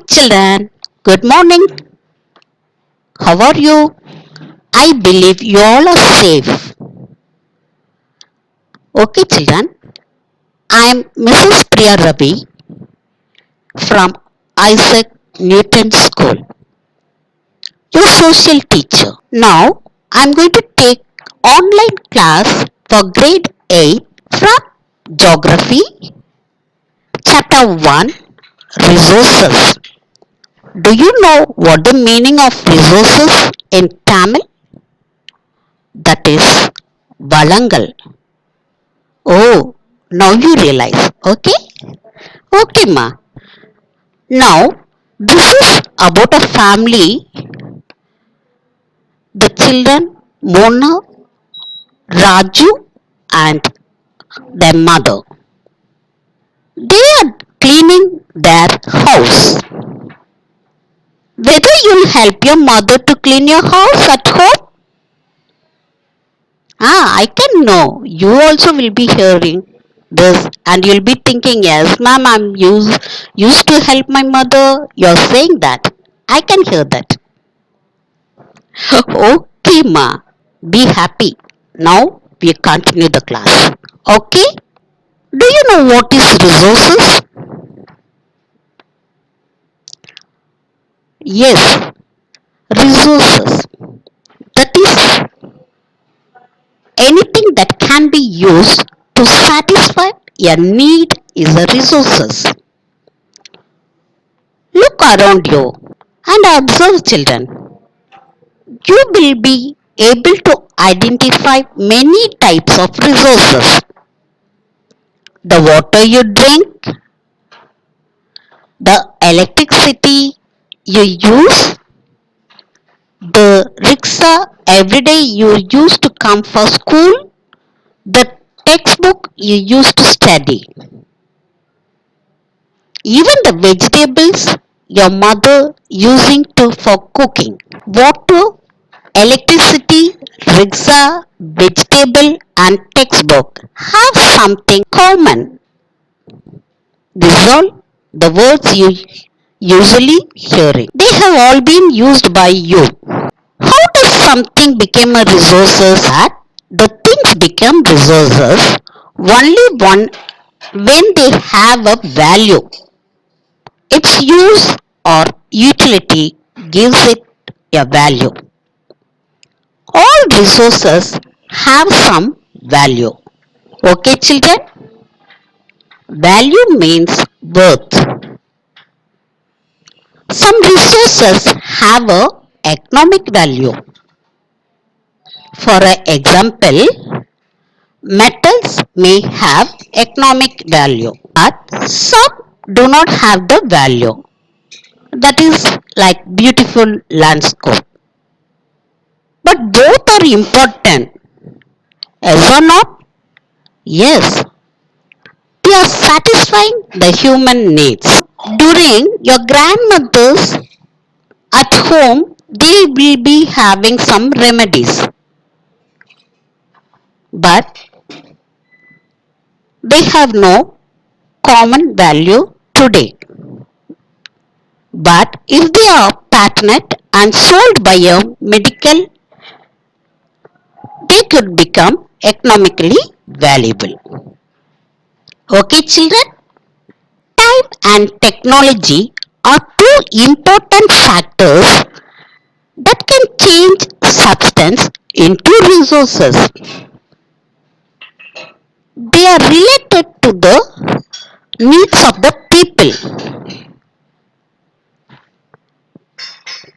children, good morning. How are you? I believe you all are safe. Okay, children, I am Mrs. Priya Ravi from Isaac Newton School, your social teacher. Now, I am going to take online class for grade 8 from Geography, Chapter 1, Resources. Do you know what the meaning of resources in Tamil? That is Valangal. Oh, now you realize. Okay? Okay, ma. Now, this is about a family, the children Mona, Raju, and their mother. They are cleaning their house. Whether you'll help your mother to clean your house at home? I can know. You also will be hearing this and you'll be thinking, yes, ma'am, used to help my mother. You're saying that. I can hear that. Okay, ma. Be happy. Now we continue the class. Okay? Do you know what is resources? Yes, resources. That is anything that can be used to satisfy a need is a resources. Look around you and observe children. You will be able to identify many types of resources. The water you drink, the electricity you use, the rickshaw every day you use to come for school, the textbook you use to study, even the vegetables your mother using to for cooking. Water, electricity, rickshaw, vegetable and textbook have something common. These are the words you usually hearing. They have all been used by you. How does something become a resources? That the things become resources only one when they have a value. Its use or utility gives it a value. All resources have some value. Okay, children? Value means worth. Some resources have a economic value. For example, metals may have economic value, but some do not have the value. That is like beautiful landscape. But both are important. Yes or not? Yes. They are satisfying the human needs. During your grandmother's at home, they will be having some remedies. But they have no common value today. But if they are patented and sold by a medical, they could become economically valuable. Okay, children? Time and technology are two important factors that can change substance into resources. They are related to the needs of the people.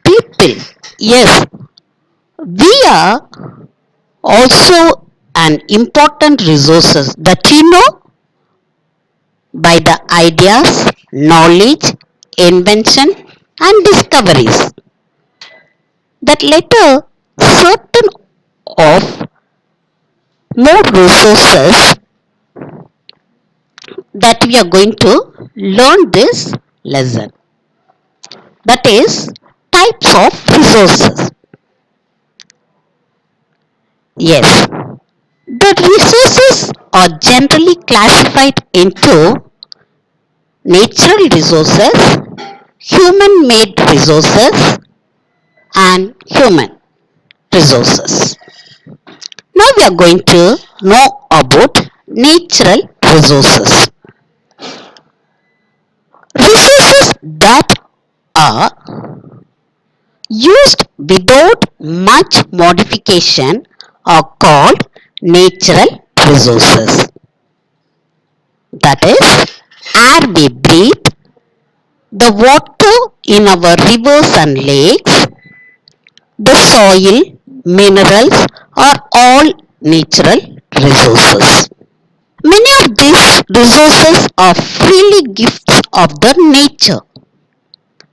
People, yes, we are also an important resources that you know by the ideas, knowledge, invention and discoveries that later certain of more resources that we are going to learn this lesson. That is types of resources. Yes, the resources are generally classified into natural resources, human-made resources and human resources. Now we are going to know about natural resources. Resources that are used without much modification are called natural resources. That is, air we breathe, the water in our rivers and lakes, the soil, minerals are all natural resources. Many of these resources are freely gifts of the nature.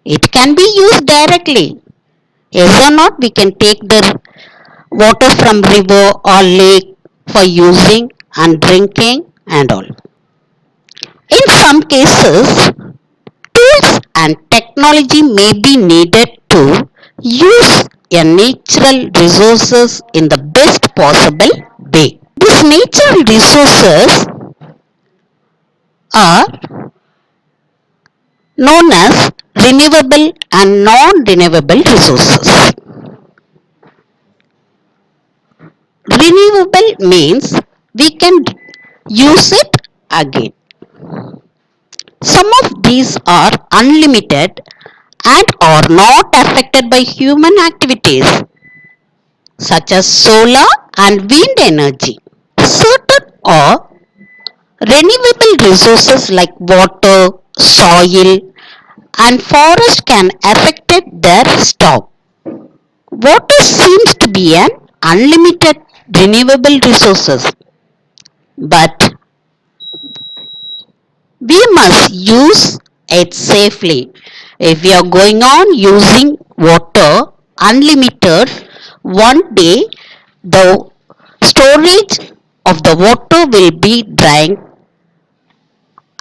It can be used directly. Yes or not, we can take the water from river or lake for using and drinking and all. In some cases, tools and technology may be needed to use a natural resources in the best possible way. These natural resources are known as renewable and non-renewable resources. Renewable means we can use it again. Some of these are unlimited and are not affected by human activities such as solar and wind energy. Certain are renewable resources like water, soil and forest can affect their stock. Water seems to be an unlimited renewable resources, but we must use it safely. If we are going on using water unlimited, one day the storage of the water will be drying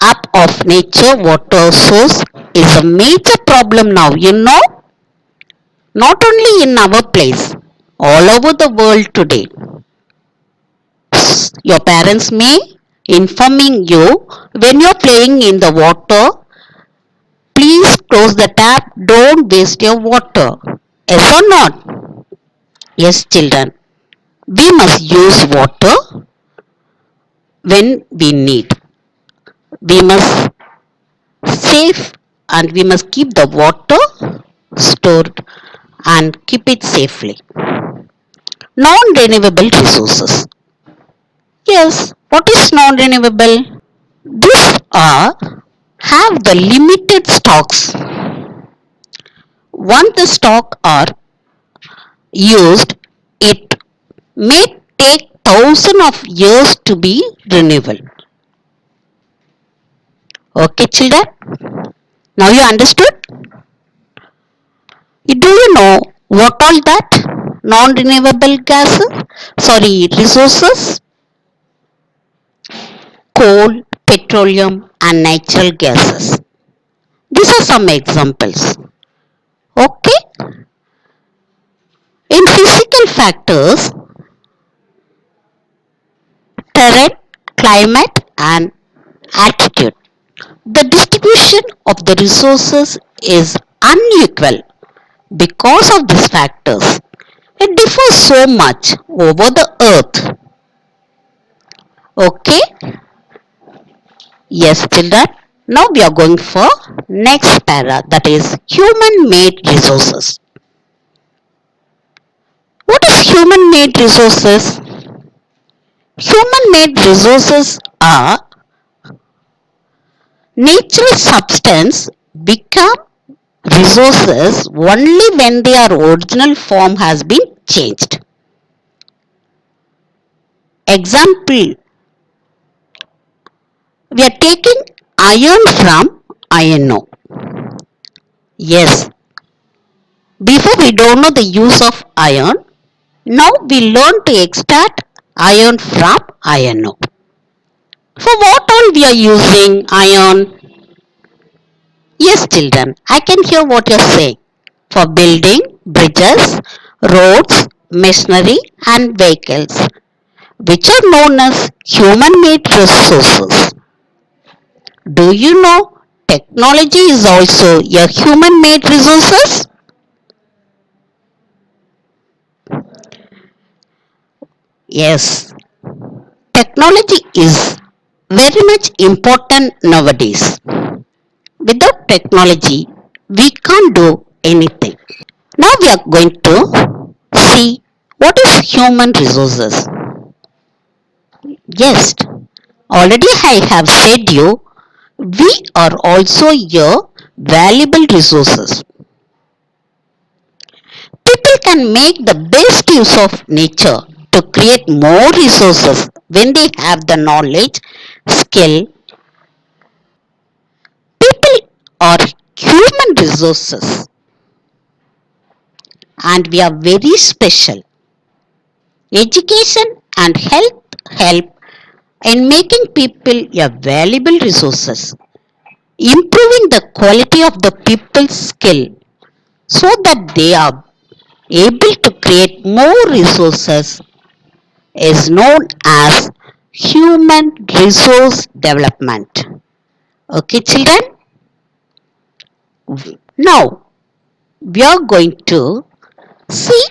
up of nature water source is a major problem now, not only in our place, all over the world today. Your parents may informing you when you're playing in the water, please close the tap, don't waste your water. Yes or not? Yes, children. We must use water when we need. We must save and we must keep the water stored and keep it safely. Non-renewable resources. Yes, what is non-renewable? These are have the limited stocks. Once the stock are used, it may take thousands of years to be renewable. Okay, children? Now you understood? Do you know what all that? Non-renewable gases? Sorry, resources? Coal, petroleum and natural gases. These are some examples. Okay? In physical factors, terrain, climate and altitude, the distribution of the resources is unequal because of these factors. It differs so much over the earth. Okay? Yes, children. Now we are going for next para, that is human made resources. What is human made resources? Human made resources are natural substance become resources only when their original form has been changed. Example, we are taking iron from iron ore. Yes, before we don't know the use of iron, now we learn to extract iron from iron ore. For what all we are using iron? Yes, children, I can hear what you are saying. For building bridges, roads, machinery and vehicles, which are known as human-made resources. Do you know technology is also a human-made resources? Yes, technology is very much important nowadays. Without technology, we can't do anything. Now we are going to see what is human resources. Yes, already I have said you, we are also your valuable resources. People can make the best use of nature to create more resources when they have the knowledge, skill. People are human resources and we are very special. Education and health help in making people a valuable resources, improving the quality of the people's skill so that they are able to create more resources is known as human resource development. Okay, children? Now we are going to see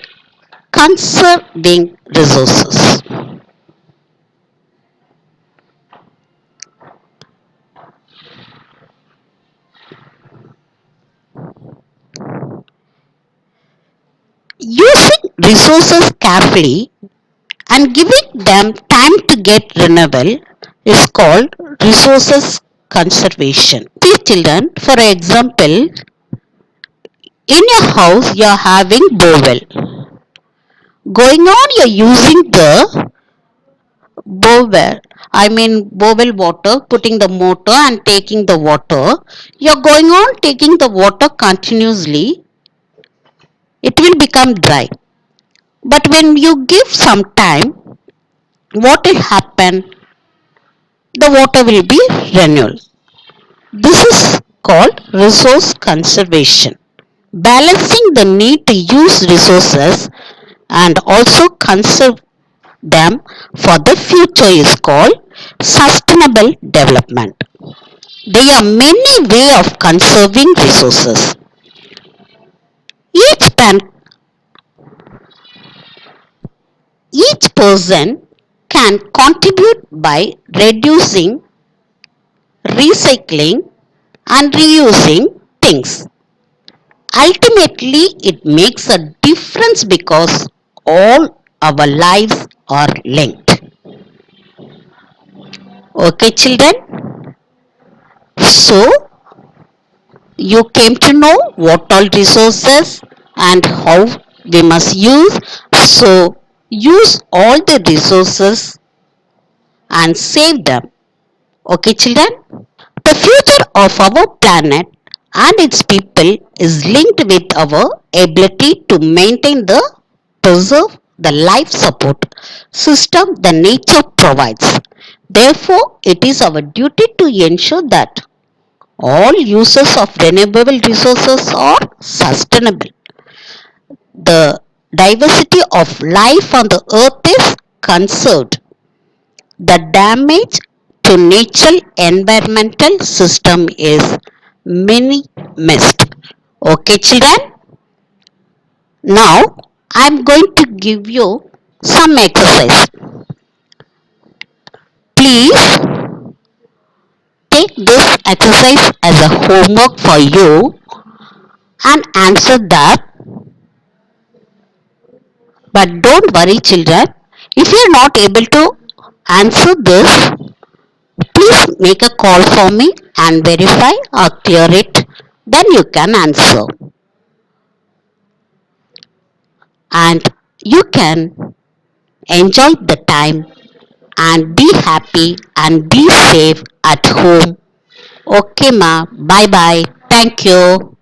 conserving resources. Using resources carefully and giving them time to get renewal is called resources conservation. See children, for example, in your house you are having bowel. Going on you're using the bowel, bowel water, putting the motor and taking the water. You're going on taking the water continuously, it will become dry. But when you give some time, what will happen? The water will be renewed. This is called resource conservation. Balancing the need to use resources and also conserve them for the future is called sustainable development. There are many ways of conserving resources. Each, pan, each person can contribute by reducing, recycling, and reusing things. Ultimately, it makes a difference because all our lives are linked. Okay, children? So, you came to know what all resources and how we must use. So, use all the resources and save them. Okay, children? The future of our planet and its people is linked with our ability to maintain the preserve the life support system the nature provides. Therefore, it is our duty to ensure that all uses of renewable resources are sustainable. The diversity of life on the earth is conserved. The damage to natural environmental system is minimized. Okay, children? Now, I am going to give you some exercise. Please take this exercise as a homework for you and answer that. But don't worry, children. If you are not able to answer this, please make a call for me and verify or clear it. Then you can answer. And you can enjoy the time and be happy and be safe at home. Okay, ma. Bye bye. Thank you.